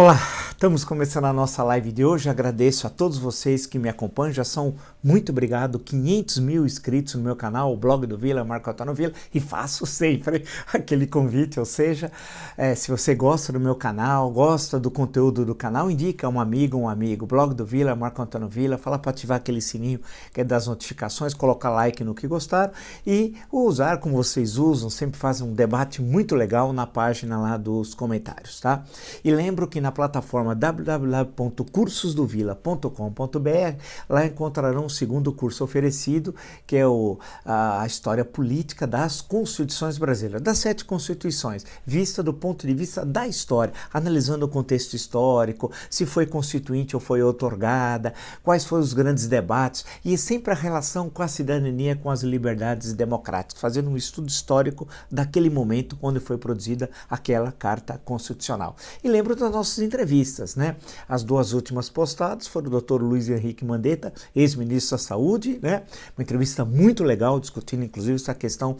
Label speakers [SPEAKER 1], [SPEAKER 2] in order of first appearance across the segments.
[SPEAKER 1] Olá, estamos começando a nossa live de hoje. Agradeço a todos vocês que me acompanham, já são, muito obrigado, 500 mil inscritos no meu canal, o blog do Vila, Marco Antônio Vila, e faço sempre aquele convite, ou seja, se você gosta do meu canal, gosta do conteúdo do canal, indica um amigo, blog do Vila, Marco Antônio Vila, fala para ativar aquele sininho que é das notificações, colocar like no que gostaram e usar como vocês usam, sempre fazem um debate muito legal na página lá dos comentários, tá? E lembro que na plataforma www.cursosdovila.com.br lá encontrarão o segundo curso oferecido, que é a história política das constituições brasileiras, das 7 constituições, vista do ponto de vista da história, analisando o contexto histórico, se foi constituinte ou foi outorgada, quais foram os grandes debates e sempre a relação com a cidadania, com as liberdades democráticas, fazendo um estudo histórico daquele momento onde foi produzida aquela Carta Constitucional. E lembro das nossas entrevistas, né? As 2 últimas postadas foram do Dr. Luiz Henrique Mandetta, ex-ministro da Saúde, né? Uma entrevista muito legal, discutindo inclusive essa questão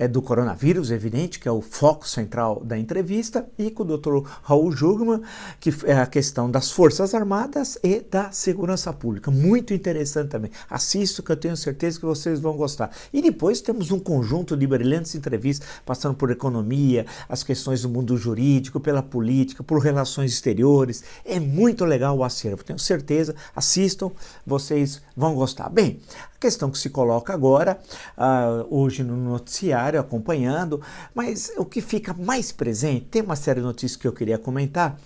[SPEAKER 1] do coronavírus, evidente, que é o foco central da entrevista, e com o Dr. Raul Jugman, que é a questão das Forças Armadas e da segurança pública. Muito interessante também. Assista, que eu tenho certeza que vocês vão gostar. E depois temos um conjunto de brilhantes entrevistas, passando por economia, as questões do mundo jurídico, pela política, por relações exteriores. É muito legal o acervo, tenho certeza. Assistam, vocês vão gostar. Bem, a questão que se coloca agora, hoje no noticiário, acompanhando, mas o que fica mais presente, tem uma série de notícias que eu queria comentar,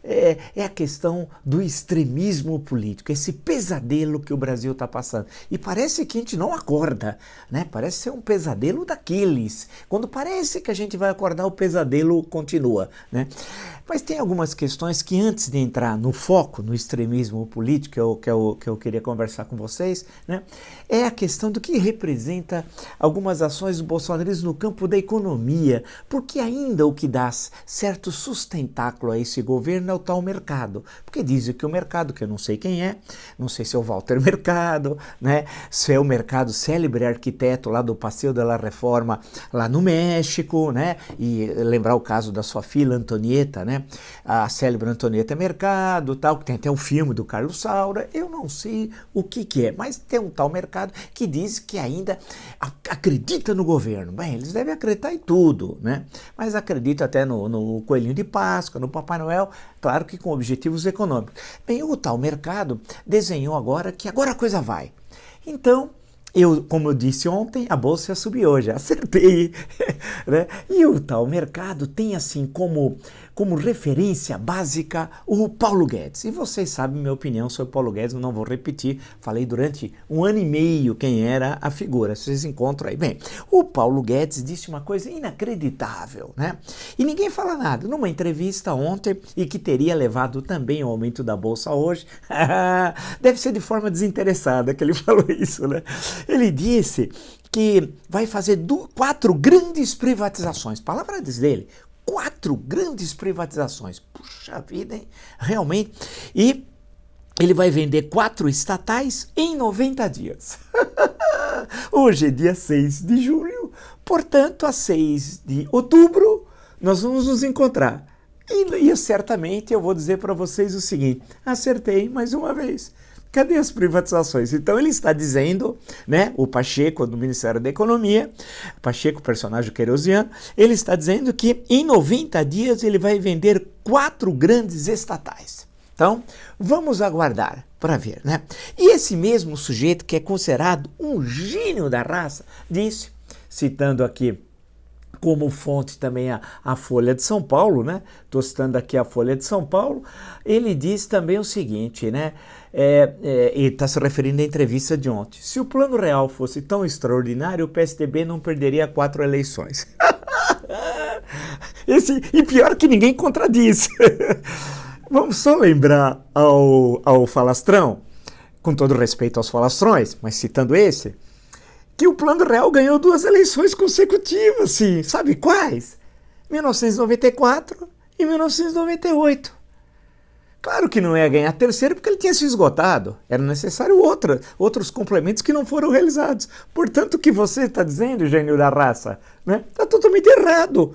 [SPEAKER 1] é a questão do extremismo político, esse pesadelo que o Brasil está passando. E parece que a gente não acorda, né? Parece ser um pesadelo daqueles. Quando parece que a gente vai acordar, o pesadelo continua, né? Mas tem algumas questões que, antes de entrar no foco, no extremismo político, que eu queria conversar com vocês, né? É a questão do que representa algumas ações do bolsonarismo no campo da economia, porque ainda o que dá certo sustentáculo a esse governo é o tal mercado, porque dizem que o mercado, que eu não sei quem é, não sei se é o Walter Mercado, né? Se é o Mercado, célebre arquiteto lá do Passeio de la Reforma, lá no México, né? E lembrar o caso da sua filha Antonieta, né? A célebre Antonieta Mercado, tal, que tem até um filme do Carlos Saura, eu não sei o que é, mas tem um tal mercado que diz que ainda acredita no governo. Bem, eles devem acreditar em tudo, né? Mas acredita até no Coelhinho de Páscoa, no Papai Noel, claro que com objetivos econômicos. Bem, o tal mercado desenhou agora que agora a coisa vai. Então, como eu disse ontem, a bolsa ia subir hoje, acertei, né? E o tal mercado tem assim como referência básica o Paulo Guedes. E vocês sabem minha opinião sobre o Paulo Guedes, eu não vou repetir, falei durante 1 ano e meio quem era a figura, vocês encontram aí. Bem, o Paulo Guedes disse uma coisa inacreditável, né? E ninguém fala nada. Numa entrevista ontem, e que teria levado também ao aumento da bolsa hoje, deve ser de forma desinteressada que ele falou isso, né? Ele disse que vai fazer 4 grandes privatizações, palavras dele, 4 grandes privatizações, puxa vida, hein? Realmente, e ele vai vender 4 estatais em 90 dias. Hoje é dia 6 de julho, portanto, a 6 de outubro, nós vamos nos encontrar. E certamente eu vou dizer para vocês o seguinte, acertei mais uma vez. Cadê as privatizações? Então ele está dizendo, né, o Pacheco do Ministério da Economia, o Pacheco, personagem querosiano, ele está dizendo que em 90 dias ele vai vender 4 grandes estatais. Então, vamos aguardar para ver, né? E esse mesmo sujeito, que é considerado um gênio da raça, disse, citando aqui como fonte também a Folha de São Paulo, né? Estou citando aqui a Folha de São Paulo, ele diz também o seguinte, né? Ele está se referindo à entrevista de ontem. Se o Plano Real fosse tão extraordinário, o PSDB não perderia 4 eleições. E pior que ninguém contradiz. Vamos só lembrar ao falastrão, com todo respeito aos falastrões, mas citando esse, que o Plano Real ganhou 2 eleições consecutivas, sim. Sabe quais? 1994 e 1998. Claro que não ia ganhar a terceira porque ele tinha se esgotado. Era necessário outros complementos que não foram realizados. Portanto, o que você está dizendo, gênio da raça, né? Está totalmente errado.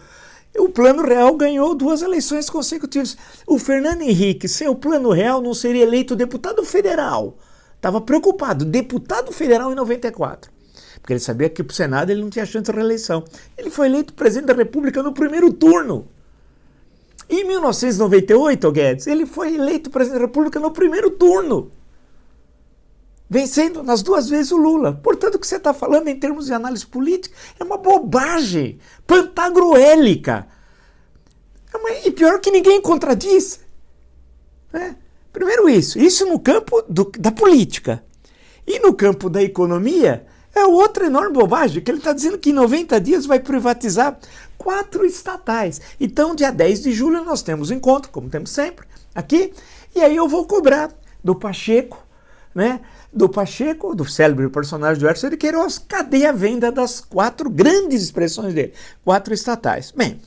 [SPEAKER 1] O Plano Real ganhou 2 eleições consecutivas. O Fernando Henrique, sem o Plano Real, não seria eleito deputado federal. Estava preocupado, deputado federal em 94. Porque ele sabia que para o Senado ele não tinha chance de reeleição. Ele foi eleito presidente da República no primeiro turno. Em 1998, Guedes, ele foi eleito presidente da República no primeiro turno, vencendo nas 2 vezes o Lula. Portanto, o que você está falando em termos de análise política é uma bobagem pantagruélica. E pior que ninguém contradiz. Né? Primeiro isso no campo da política. E no campo da economia, é outra enorme bobagem, que ele está dizendo que em 90 dias vai privatizar 4 estatais. Então, dia 10 de julho, nós temos um encontro, como temos sempre, aqui, e aí eu vou cobrar do Pacheco, né? Do célebre personagem do Hércules de Queiroz, cadê a venda das 4 grandes expressões dele? 4 estatais. Bem,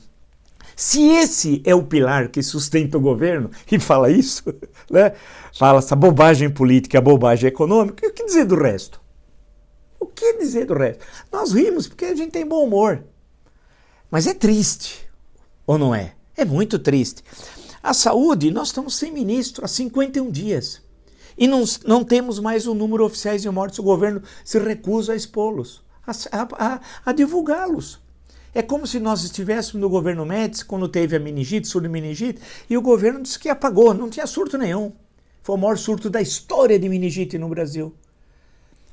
[SPEAKER 1] se esse é o pilar que sustenta o governo, e fala isso, né? Fala essa bobagem política, bobagem econômica, e o que dizer do resto? O que dizer do resto? Nós rimos porque a gente tem bom humor. Mas é triste, ou não é? É muito triste. A saúde, nós estamos sem ministro há 51 dias. E não temos mais o número oficiais de mortes. O governo se recusa a expô-los, a divulgá-los. É como se nós estivéssemos no governo Médici, quando teve a meningite, surdo-meningite, e o governo disse que apagou, não tinha surto nenhum. Foi o maior surto da história de meningite no Brasil.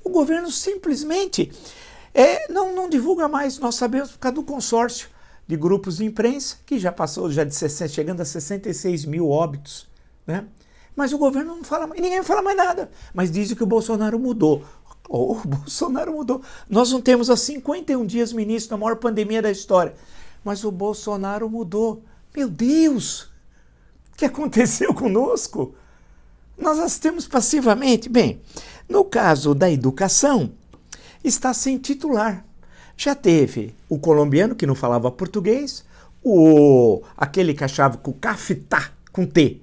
[SPEAKER 1] O governo simplesmente não divulga mais. Nós sabemos por causa do consórcio de grupos de imprensa, que já passou chegando a 66 mil óbitos, né? Mas o governo não fala mais, ninguém fala mais nada. Mas dizem que o Bolsonaro mudou. O Bolsonaro mudou. Nós não temos há 51 dias ministro da maior pandemia da história. Mas o Bolsonaro mudou. Meu Deus! O que aconteceu conosco? Nós assistimos passivamente. Bem, no caso da educação, está sem titular. Já teve o colombiano que não falava português, aquele que achava que o Caftá, com T,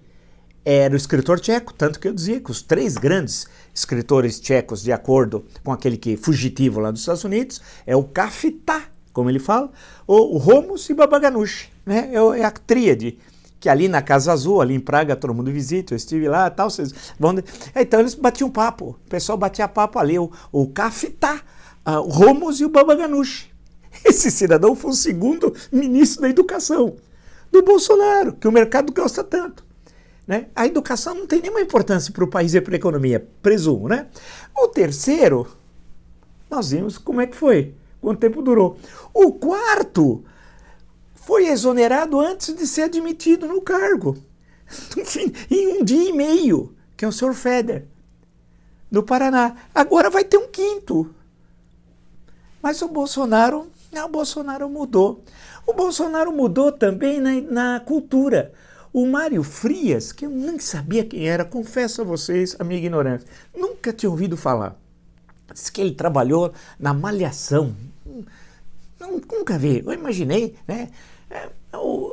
[SPEAKER 1] era o escritor tcheco, tanto que eu dizia que os 3 grandes escritores tchecos, de acordo com aquele que fugitivo lá dos Estados Unidos, é o Caftá, como ele fala, o Ramos e Babaganush, né? É a tríade, que ali na Casa Azul, ali em Praga, todo mundo visita, eu estive lá e tal, vocês vão... Então eles batiam papo, o pessoal batia papo ali, o Caftá, o Ramos e o Babaganush. Esse cidadão foi o 2º ministro da educação do Bolsonaro, que o mercado gosta tanto. Né? A educação não tem nenhuma importância para o país e para a economia, presumo, né? O 3º, nós vimos como é que foi, quanto tempo durou. O 4º foi exonerado antes de ser admitido no cargo, enfim, em 1 dia e meio, que é o senhor Feder, do Paraná. Agora vai ter um 5º. Mas o Bolsonaro mudou. O Bolsonaro mudou também na cultura. O Mário Frias, que eu nem sabia quem era, confesso a vocês a minha ignorância, nunca tinha ouvido falar. Diz que ele trabalhou na Malhação. Nunca vi, eu imaginei, né?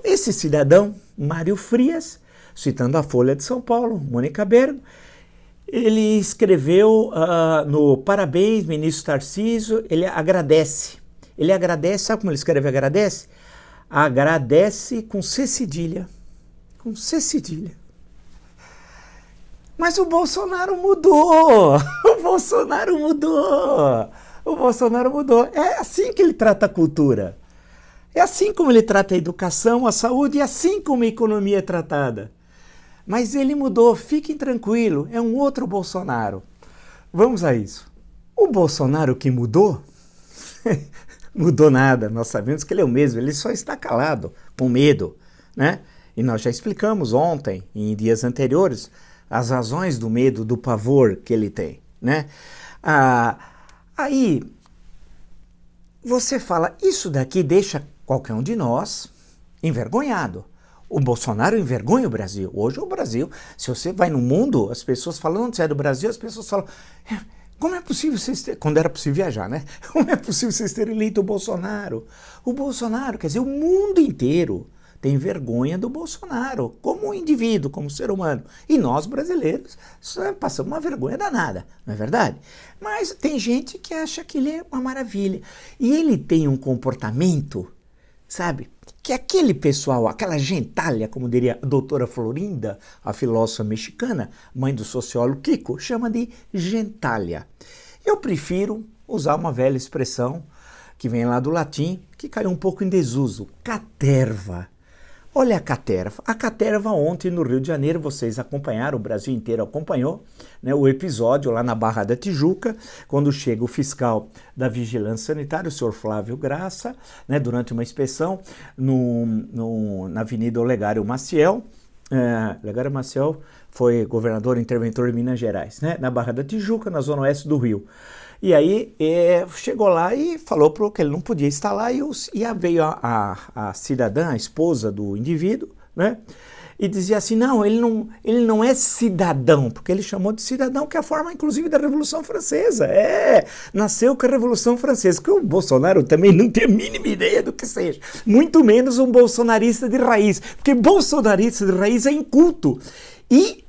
[SPEAKER 1] Esse cidadão, Mário Frias, citando a Folha de São Paulo, Mônica Bergo, ele escreveu no Parabéns, ministro Tarcísio, ele agradece. Ele agradece, sabe como ele escreve agradece? Agradece com C cedilha. Com C cedilha. Mas o Bolsonaro mudou! O Bolsonaro mudou! O Bolsonaro mudou. É assim que ele trata a cultura. É assim como ele trata a educação, a saúde, e assim como a economia é tratada. Mas ele mudou, fiquem tranquilos, é um outro Bolsonaro. Vamos a isso. O Bolsonaro que mudou, mudou nada, nós sabemos que ele é o mesmo, ele só está calado, com medo, né? E nós já explicamos ontem, em dias anteriores, as razões do medo, do pavor que ele tem, né? Aí, você fala, isso daqui deixa qualquer um de nós envergonhado. O Bolsonaro envergonha o Brasil. Hoje o Brasil, se você vai no mundo, as pessoas falam, onde você é do Brasil, as pessoas falam, como é possível vocês terem, quando era possível viajar, né? Como é possível vocês terem eleito o Bolsonaro? O Bolsonaro, quer dizer, o mundo inteiro tem vergonha do Bolsonaro, como um indivíduo, como ser humano. E nós, brasileiros, passamos uma vergonha danada, não é verdade? Mas tem gente que acha que ele é uma maravilha. E ele tem um comportamento, sabe, que aquele pessoal, aquela gentalha, como diria a doutora Florinda, a filósofa mexicana, mãe do sociólogo Kiko, chama de gentalha. Eu prefiro usar uma velha expressão que vem lá do latim, que caiu um pouco em desuso, caterva. Olha a caterva. A caterva ontem no Rio de Janeiro, vocês acompanharam, o Brasil inteiro acompanhou, né, o episódio lá na Barra da Tijuca, quando chega o fiscal da Vigilância Sanitária, o senhor Flávio Graça, né, durante uma inspeção na Avenida Olegário Maciel. Olegário Maciel foi governador interventor de Minas Gerais, né, na Barra da Tijuca, na zona oeste do Rio. E aí chegou lá e falou que ele não podia estar lá e veio a cidadã, a esposa do indivíduo, né? E dizia assim, não, ele não é cidadão, porque ele chamou de cidadão, que é a forma, inclusive, da Revolução Francesa. Nasceu com a Revolução Francesa, que o Bolsonaro também não tem a mínima ideia do que seja. Muito menos um bolsonarista de raiz, porque bolsonarista de raiz é inculto. E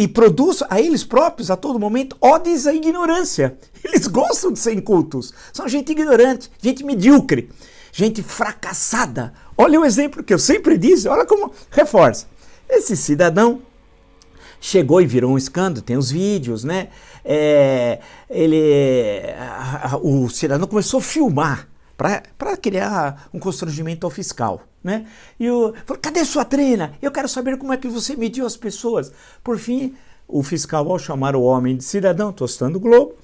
[SPEAKER 1] produz a eles próprios, a todo momento, ódios à ignorância. Eles gostam de ser incultos. São gente ignorante, gente medíocre, gente fracassada. Olha o exemplo que eu sempre disse, olha como reforça. Esse cidadão chegou e virou um escândalo, tem os vídeos, né? O cidadão começou a filmar para criar um constrangimento ao fiscal, né? E falou, cadê sua trena? Eu quero saber como é que você mediu as pessoas. Por fim, o fiscal, ao chamar o homem de cidadão, estou citando o Globo,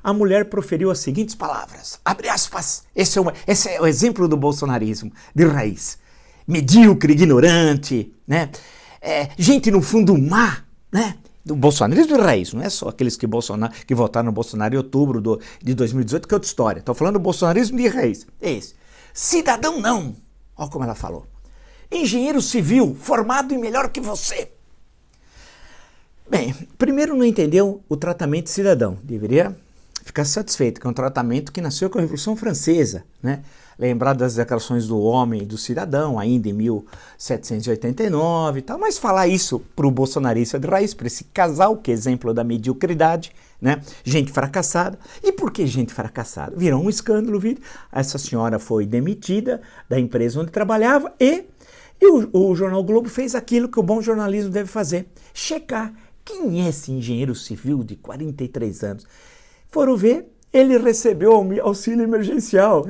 [SPEAKER 1] a mulher proferiu as seguintes palavras, abre aspas, esse é o exemplo do bolsonarismo de raiz, medíocre, ignorante, né? Gente no fundo má, né? Do bolsonarismo de raiz, não é só aqueles que votaram no Bolsonaro em outubro de 2018, que é outra história. Estou falando do bolsonarismo de raiz. É esse. Cidadão não. Olha como ela falou. Engenheiro civil, formado e melhor que você. Bem, primeiro não entendeu o tratamento de cidadão. Deveria ficar satisfeito, que é um tratamento que nasceu com a Revolução Francesa, né? Lembrar das declarações do homem e do cidadão, ainda em 1789 e tal, mas falar isso para o bolsonarista de raiz, para esse casal, que é exemplo da mediocridade, né? Gente fracassada. E por que gente fracassada? Virou um escândalo o vídeo. Essa senhora foi demitida da empresa onde trabalhava e o Jornal Globo fez aquilo que o bom jornalismo deve fazer, checar quem é esse engenheiro civil de 43 anos. Foram ver, ele recebeu auxílio emergencial.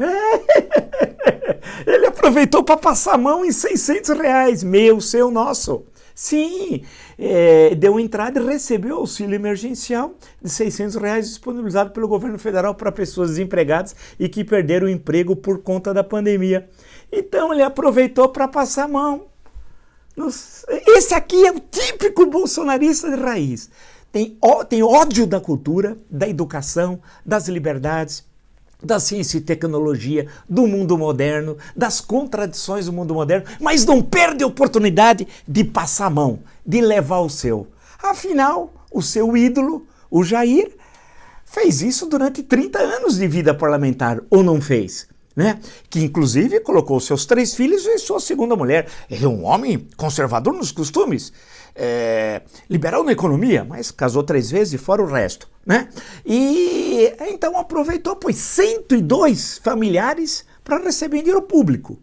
[SPEAKER 1] Ele aproveitou para passar a mão em R$600, meu, seu, nosso. Sim, deu entrada e recebeu auxílio emergencial de R$600 disponibilizado pelo governo federal para pessoas desempregadas e que perderam o emprego por conta da pandemia. Então ele aproveitou para passar a mão. Esse aqui é o típico bolsonarista de raiz. Tem ódio da cultura, da educação, das liberdades, da ciência e tecnologia, do mundo moderno, das contradições do mundo moderno, mas não perde a oportunidade de passar a mão, de levar o seu. Afinal, o seu ídolo, o Jair, fez isso durante 30 anos de vida parlamentar, ou não fez? Né? Que inclusive colocou seus 3 filhos e sua segunda mulher. Ele é um homem conservador nos costumes, liberal na economia, mas casou 3 vezes e fora o resto, né? E então aproveitou, pôs 102 familiares para receber dinheiro público.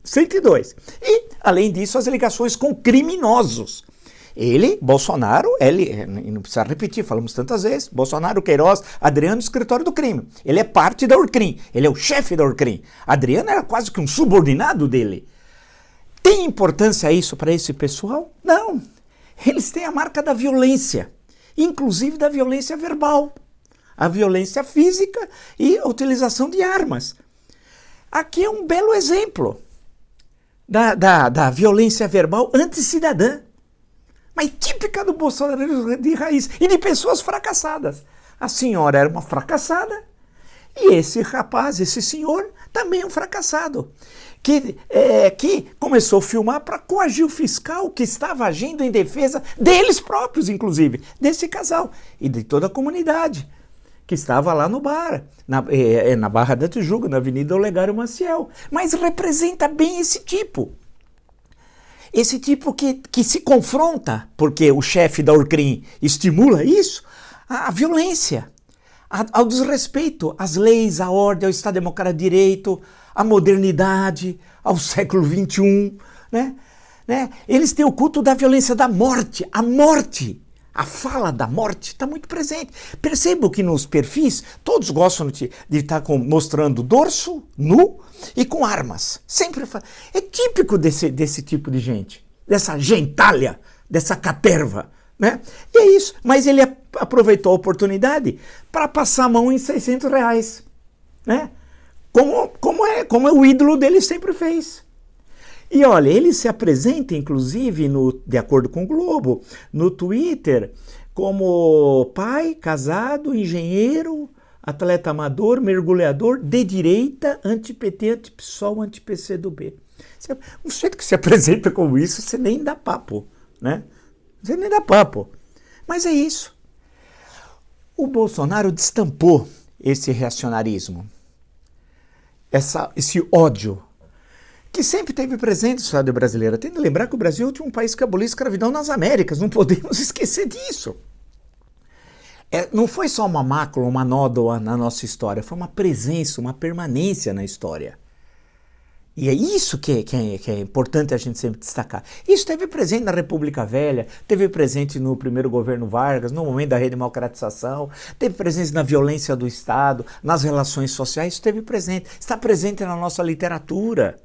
[SPEAKER 1] 102. E, além disso, as ligações com criminosos. Bolsonaro, não precisa repetir, falamos tantas vezes, Bolsonaro, Queiroz, Adriano, escritório do crime. Ele é parte da Orcrim, ele é o chefe da Orcrim. Adriano era quase que um subordinado dele. Tem importância isso para esse pessoal? Não. Eles têm a marca da violência, inclusive da violência verbal, a violência física e a utilização de armas. Aqui é um belo exemplo da violência verbal anticidadã, mas típica do bolsonarismo de raiz e de pessoas fracassadas. A senhora era uma fracassada e esse rapaz, esse senhor, também é um fracassado, que começou a filmar para coagir o fiscal que estava agindo em defesa deles próprios, inclusive, desse casal e de toda a comunidade que estava lá no bar, na Barra da Tijuca, na Avenida Olegário Maciel. Mas representa bem esse tipo. Esse tipo que se confronta, porque o chefe da Orcrim estimula isso, a violência, ao desrespeito às leis, à ordem, ao Estado Democrático de Direito, à modernidade, ao século XXI, né? Eles têm o culto da violência da morte, a fala da morte está muito presente. Percebam que nos perfis todos gostam de estar mostrando dorso, nu e com armas. Sempre é típico desse tipo de gente, dessa gentalha, dessa caterva, né? E é isso, mas ele aproveitou a oportunidade para passar a mão em R$600, né? Como o ídolo dele sempre fez. E olha, ele se apresenta, inclusive, de acordo com o Globo, no Twitter, como pai, casado, engenheiro, atleta amador, mergulhador, de direita, anti-PT, anti-PSOL, anti-PCdoB. Um sujeito que se apresenta como isso, você nem dá papo, né? Você nem dá papo. Mas é isso. O Bolsonaro destampou esse reacionarismo, esse ódio, que sempre teve presente na sociedade brasileira. Tem que lembrar que o Brasil é o último país que aboliu a escravidão nas Américas, não podemos esquecer disso. Não foi só uma mácula, uma nódoa na nossa história, foi uma presença, uma permanência na história. E é isso que é importante a gente sempre destacar. Isso esteve presente na República Velha, esteve presente no primeiro governo Vargas, no momento da redemocratização, esteve presente na violência do Estado, nas relações sociais, esteve presente, está presente na nossa literatura.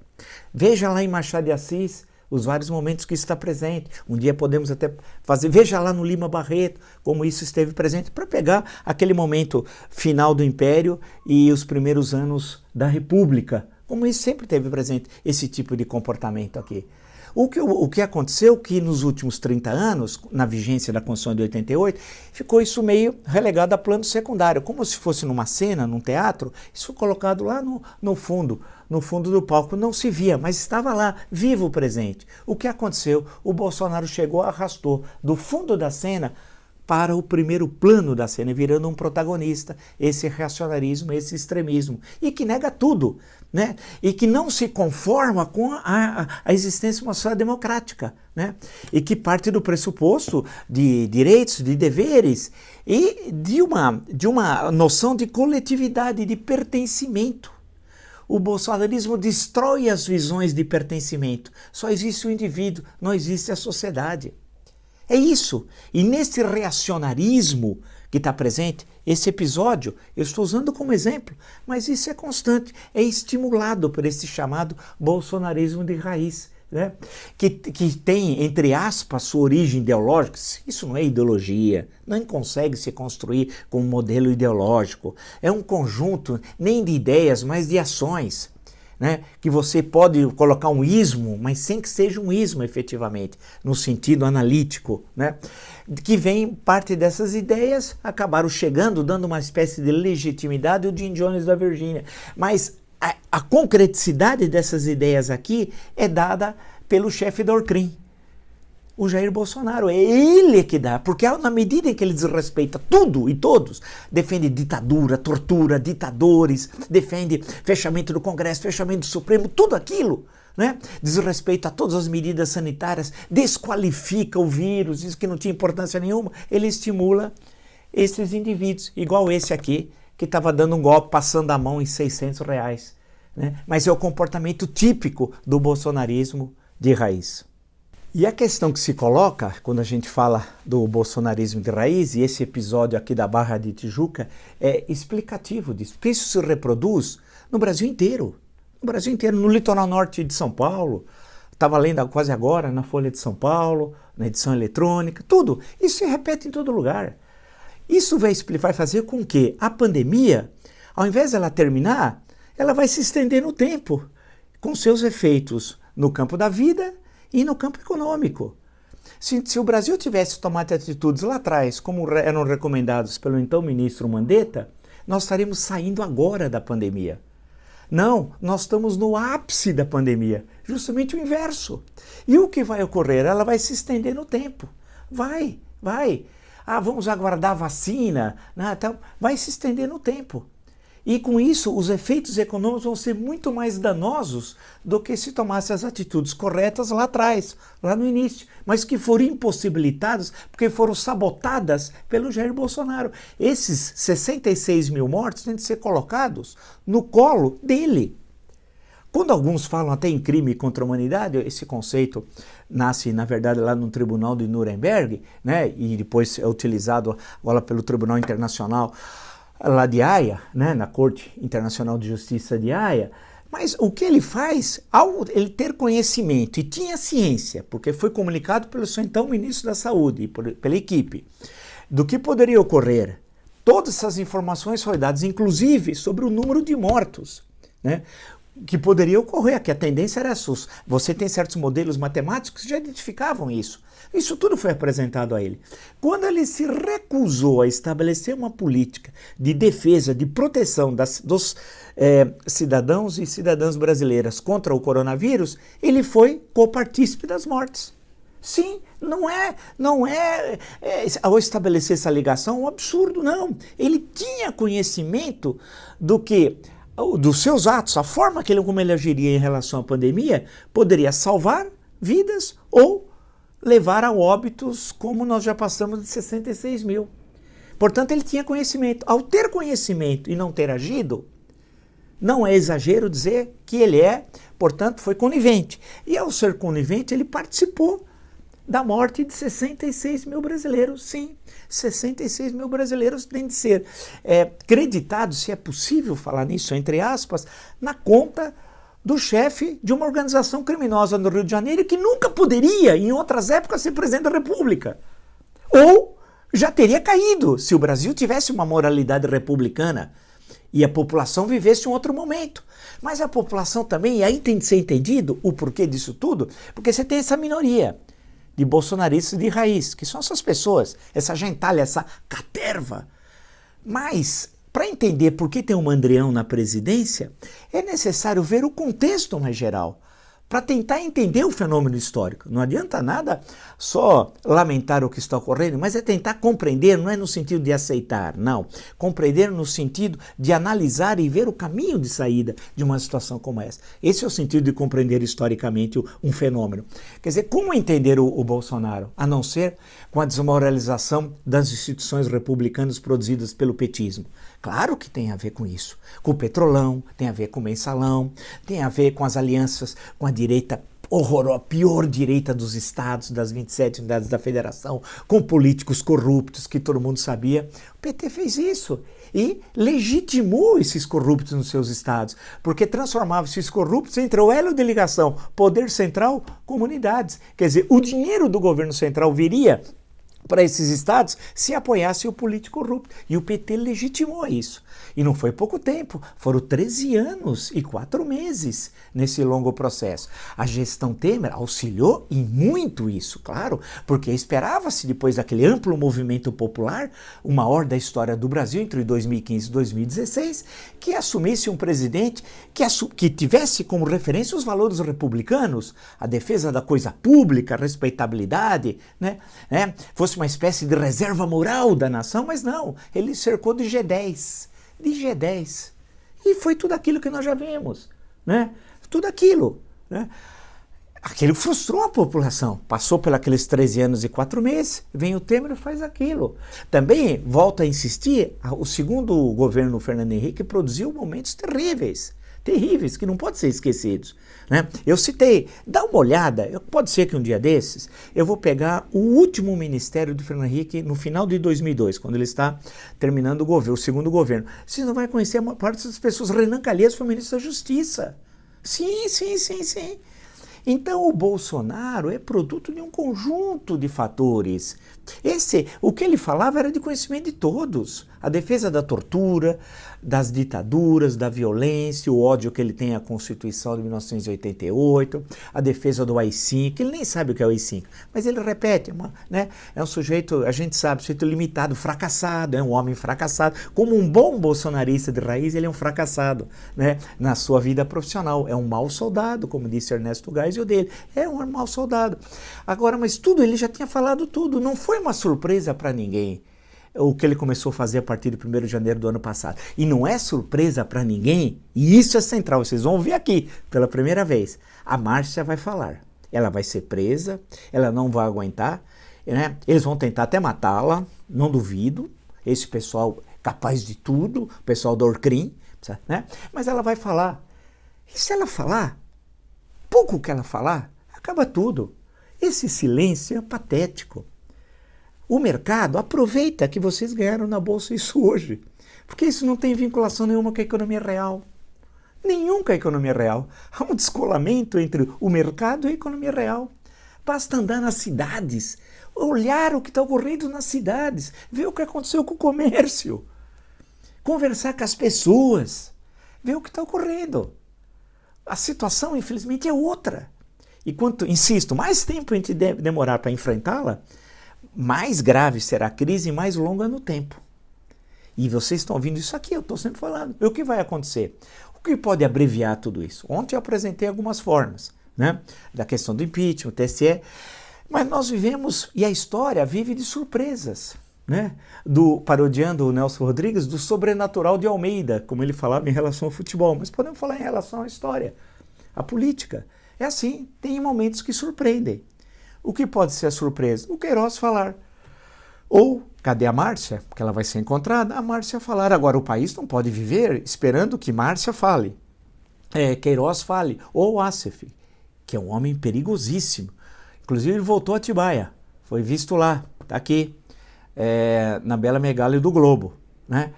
[SPEAKER 1] Veja lá em Machado de Assis os vários momentos que isso está presente. Um dia podemos até fazer, veja lá no Lima Barreto como isso esteve presente, para pegar aquele momento final do Império e os primeiros anos da República, como isso sempre teve presente, esse tipo de comportamento aqui. O que aconteceu que nos últimos 30 anos, na vigência da Constituição de 88, ficou isso meio relegado a plano secundário, como se fosse numa cena, num teatro, isso foi colocado lá no fundo do palco, não se via, mas estava lá, vivo, presente. O que aconteceu? O Bolsonaro chegou, arrastou do fundo da cena para o primeiro plano da cena, virando um protagonista, esse reacionarismo, esse extremismo, e que nega tudo, né? E que não se conforma com a existência de uma sociedade democrática, né? E que parte do pressuposto de direitos, de deveres e de uma noção de coletividade, de pertencimento. O bolsonarismo destrói as visões de pertencimento. Só existe o indivíduo, não existe a sociedade. É isso. E nesse reacionarismo que está presente, esse episódio, eu estou usando como exemplo, mas isso é constante, é estimulado por esse chamado bolsonarismo de raiz, né? Que tem, entre aspas, sua origem ideológica. Isso não é ideologia, não consegue se construir com um modelo ideológico. É um conjunto nem de ideias, mas de ações, né? Que você pode colocar um ismo, mas sem que seja um ismo efetivamente, no sentido analítico, né? Que vem parte dessas ideias, acabaram chegando, dando uma espécie de legitimidade, o Jim Jones da Virgínia. Mas a concreticidade dessas ideias aqui é dada pelo chefe da Orcrim, o Jair Bolsonaro. É ele que dá, porque na medida em que ele desrespeita tudo e todos, defende ditadura, tortura, ditadores, defende fechamento do Congresso, fechamento do Supremo, tudo aquilo, né? Desrespeita todas as medidas sanitárias, desqualifica o vírus, diz que não tinha importância nenhuma, ele estimula esses indivíduos, igual esse aqui, que estava dando um golpe, passando a mão em R$600, né? Mas é o comportamento típico do bolsonarismo de raiz. E a questão que se coloca, quando a gente fala do bolsonarismo de raiz, e esse episódio aqui da Barra de Tijuca é explicativo disso, porque isso se reproduz no Brasil inteiro. No Brasil inteiro, no litoral norte de São Paulo, estava lendo quase agora na Folha de São Paulo, na edição eletrônica, tudo. Isso se repete em todo lugar. Isso vai fazer com que a pandemia, ao invés de ela terminar, ela vai se estender no tempo, com seus efeitos no campo da vida e no campo econômico. Se o Brasil tivesse tomado atitudes lá atrás, como eram recomendados pelo então ministro Mandetta, nós estaríamos saindo agora da pandemia. Não, nós estamos no ápice da pandemia, justamente o inverso. E o que vai ocorrer? Ela vai se estender no tempo. Vai. Vamos aguardar a vacina, né? Então, vai se estender no tempo. E com isso, os efeitos econômicos vão ser muito mais danosos do que se tomasse as atitudes corretas lá atrás, lá no início, mas que foram impossibilitadas porque foram sabotadas pelo Jair Bolsonaro. Esses 66 mil mortos têm de ser colocados no colo dele. Quando alguns falam até em crime contra a humanidade, esse conceito nasce, na verdade, lá no Tribunal de Nuremberg, né, e depois é utilizado agora pelo Tribunal Internacional lá de Haia, né, na Corte Internacional de Justiça de Haia. Mas o que ele faz, ao ele ter conhecimento, e tinha ciência, porque foi comunicado pelo seu então ministro da Saúde e pela equipe, do que poderia ocorrer, todas essas informações foram dadas, inclusive sobre o número de mortos, né, que poderia ocorrer, que a tendência era essa. Você tem certos modelos matemáticos que já identificavam isso. Isso tudo foi apresentado a ele. Quando ele se recusou a estabelecer uma política de defesa, de proteção dos cidadãos e cidadãs brasileiras contra o coronavírus, ele foi copartícipe das mortes. Sim, não é ao estabelecer essa ligação um absurdo, não. Ele tinha conhecimento dos seus atos, a forma como ele agiria em relação à pandemia, poderia salvar vidas ou levar a óbitos, como nós já passamos de 66 mil. Portanto, ele tinha conhecimento. Ao ter conhecimento e não ter agido, não é exagero dizer que ele portanto, foi conivente. E ao ser conivente, ele participou da morte de 66 mil brasileiros. Sim, 66 mil brasileiros têm de ser creditados, se é possível falar nisso, entre aspas, na conta do chefe de uma organização criminosa no Rio de Janeiro que nunca poderia, em outras épocas, ser presidente da República. Ou já teria caído se o Brasil tivesse uma moralidade republicana e a população vivesse um outro momento. Mas a população também, e aí tem de ser entendido o porquê disso tudo, porque você tem essa minoria de bolsonaristas de raiz, que são essas pessoas, essa gentalha, essa caterva. Mas, para entender por que tem um Mandrião na presidência, é necessário ver o contexto mais geral, para tentar entender o fenômeno histórico. Não adianta nada só lamentar o que está ocorrendo, mas é tentar compreender, não é no sentido de aceitar, não. Compreender no sentido de analisar e ver o caminho de saída de uma situação como essa. Esse é o sentido de compreender historicamente um fenômeno. Quer dizer, como entender o Bolsonaro, a não ser com a desmoralização das instituições republicanas produzidas pelo petismo? Claro que tem a ver com isso. Com o Petrolão, tem a ver com o Mensalão, tem a ver com as alianças com a direita horrorosa, a pior direita dos estados, das 27 unidades da federação, com políticos corruptos que todo mundo sabia. O PT fez isso e legitimou esses corruptos nos seus estados, porque transformava esses corruptos entre o elo de ligação, poder central, comunidades. Quer dizer, o dinheiro do governo central viria para esses estados se apoiasse o político corrupto. E o PT legitimou isso. E não foi pouco tempo, foram 13 anos e 4 meses nesse longo processo. A gestão Temer auxiliou em muito isso, claro, porque esperava-se, depois daquele amplo movimento popular, o maior da história do Brasil entre 2015 e 2016, que assumisse um presidente que tivesse como referência os valores republicanos, a defesa da coisa pública, a respeitabilidade, fosse uma espécie de reserva moral da nação, mas não, ele cercou de G10. E foi tudo aquilo que nós já vimos, né? Tudo aquilo, né? Aquilo frustrou a população. Passou por aqueles 13 anos e 4 meses, vem o Temer e faz aquilo. Também, volto a insistir, o segundo governo Fernando Henrique produziu momentos terríveis, que não podem ser esquecidos, né? Eu citei, dá uma olhada, pode ser que um dia desses eu vou pegar o último ministério do Fernando Henrique no final de 2002, quando ele está terminando o segundo governo. Você não vai conhecer a maior parte das pessoas. Renan Calheiros foi ministro da Justiça. Sim. Então o Bolsonaro é produto de um conjunto de fatores. O que ele falava era de conhecimento de todos. A defesa da tortura, das ditaduras, da violência, o ódio que ele tem à Constituição de 1988, a defesa do AI-5, ele nem sabe o que é o AI-5, mas ele repete, é um sujeito, a gente sabe, sujeito limitado, fracassado, é um homem fracassado. Como um bom bolsonarista de raiz, ele é um fracassado, né, na sua vida profissional. É um mau soldado, como disse Ernesto Geisel dele, é um mau soldado. Agora, mas tudo, ele já tinha falado tudo, não foi uma surpresa para ninguém o que ele começou a fazer a partir de 1º de janeiro do ano passado. E não é surpresa para ninguém, e isso é central, vocês vão ouvir aqui pela primeira vez. A Márcia vai falar, ela vai ser presa, ela não vai aguentar, né? Eles vão tentar até matá-la, não duvido, esse pessoal capaz de tudo, o pessoal do Orcrim, né? Mas ela vai falar E se ela falar, pouco que ela falar, acaba tudo. Esse silêncio é patético. O mercado aproveita que vocês ganharam na bolsa isso hoje, porque isso não tem vinculação nenhuma com a economia real. Nenhum com a economia real. Há um descolamento entre o mercado e a economia real. Basta andar nas cidades, olhar o que está ocorrendo nas cidades, ver o que aconteceu com o comércio, conversar com as pessoas, ver o que está ocorrendo. A situação, infelizmente, é outra. E quanto, insisto, mais tempo a gente demorar para enfrentá-la, mais grave será a crise e mais longa no tempo. E vocês estão ouvindo isso aqui, eu estou sempre falando. E o que vai acontecer? O que pode abreviar tudo isso? Ontem eu apresentei algumas formas, né? Da questão do impeachment, TSE, mas nós vivemos, e a história vive de surpresas, né? Parodiando o Nelson Rodrigues, do sobrenatural de Almeida, como ele falava em relação ao futebol, mas podemos falar em relação à história, à política. É assim, tem momentos que surpreendem. O que pode ser a surpresa? O Queiroz falar. Ou, cadê a Márcia? Porque ela vai ser encontrada, a Márcia falar. Agora, o país não pode viver esperando que Márcia fale, Queiroz fale, ou Assef, que é um homem perigosíssimo. Inclusive, ele voltou a Atibaia, foi visto lá, está aqui, na Bela Megália do Globo, né?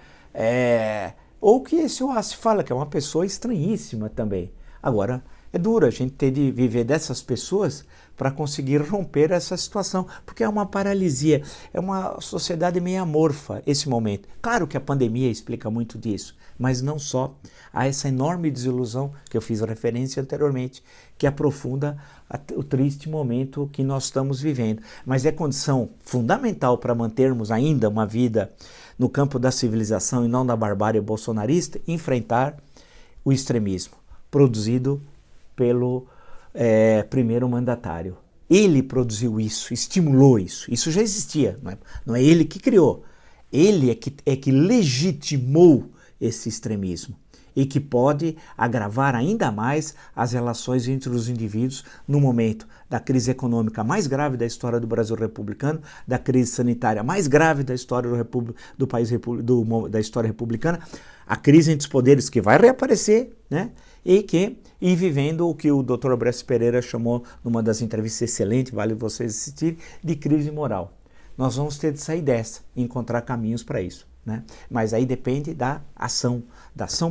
[SPEAKER 1] Ou que esse Assef fala, que é uma pessoa estranhíssima também. Agora, é duro a gente ter de viver dessas pessoas para conseguir romper essa situação, porque é uma paralisia, é uma sociedade meio amorfa esse momento. Claro que a pandemia explica muito disso, mas não só. Há essa enorme desilusão que eu fiz referência anteriormente, que aprofunda o triste momento que nós estamos vivendo. Mas é condição fundamental para mantermos ainda uma vida no campo da civilização e não da barbárie bolsonarista, enfrentar o extremismo produzido pelo primeiro mandatário. Ele produziu isso, estimulou isso. Isso já existia, não é ele que criou. Ele é que legitimou esse extremismo e que pode agravar ainda mais as relações entre os indivíduos no momento da crise econômica mais grave da história do Brasil republicano, da crise sanitária mais grave da história do país da história republicana, a crise entre os poderes que vai reaparecer, né? E vivendo o que o Dr. Abresto Pereira chamou, numa das entrevistas excelentes, vale vocês assistirem, de crise moral. Nós vamos ter de sair dessa e encontrar caminhos para isso, né? Mas aí depende da ação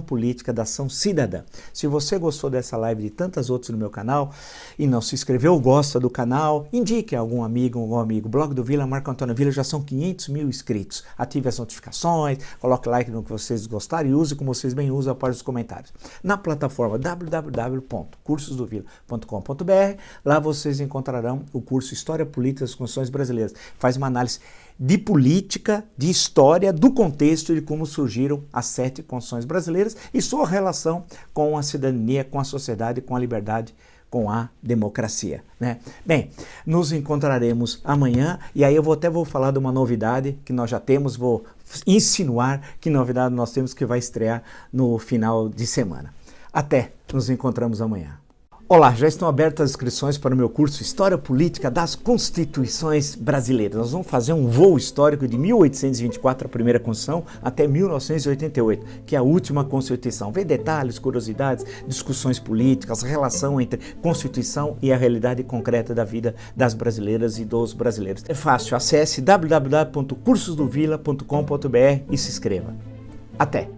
[SPEAKER 1] política, da ação cidadã. Se você gostou dessa live e de tantas outras no meu canal e não se inscreveu, gosta do canal, indique a algum amigo. Blog do Vila, Marco Antônio Vila, já são 500 mil inscritos. Ative as notificações, coloque like no que vocês gostarem e use como vocês bem usam após os comentários. Na plataforma www.cursosdovila.com.br, lá vocês encontrarão o curso História Política das Constituições Brasileiras. Faz uma análise de política, de história, do contexto de como surgiram as 7 constituições brasileiras e sua relação com a cidadania, com a sociedade, com a liberdade, com a democracia, né? Bem, nos encontraremos amanhã e aí eu vou falar de uma novidade que nós já temos, vou insinuar que novidade nós temos que vai estrear no final de semana. Até, nos encontramos amanhã. Olá, já estão abertas as inscrições para o meu curso História Política das Constituições Brasileiras. Nós vamos fazer um voo histórico de 1824, a primeira Constituição, até 1988, que é a última Constituição. Vê detalhes, curiosidades, discussões políticas, relação entre Constituição e a realidade concreta da vida das brasileiras e dos brasileiros. É fácil, acesse www.cursosdovila.com.br e se inscreva. Até!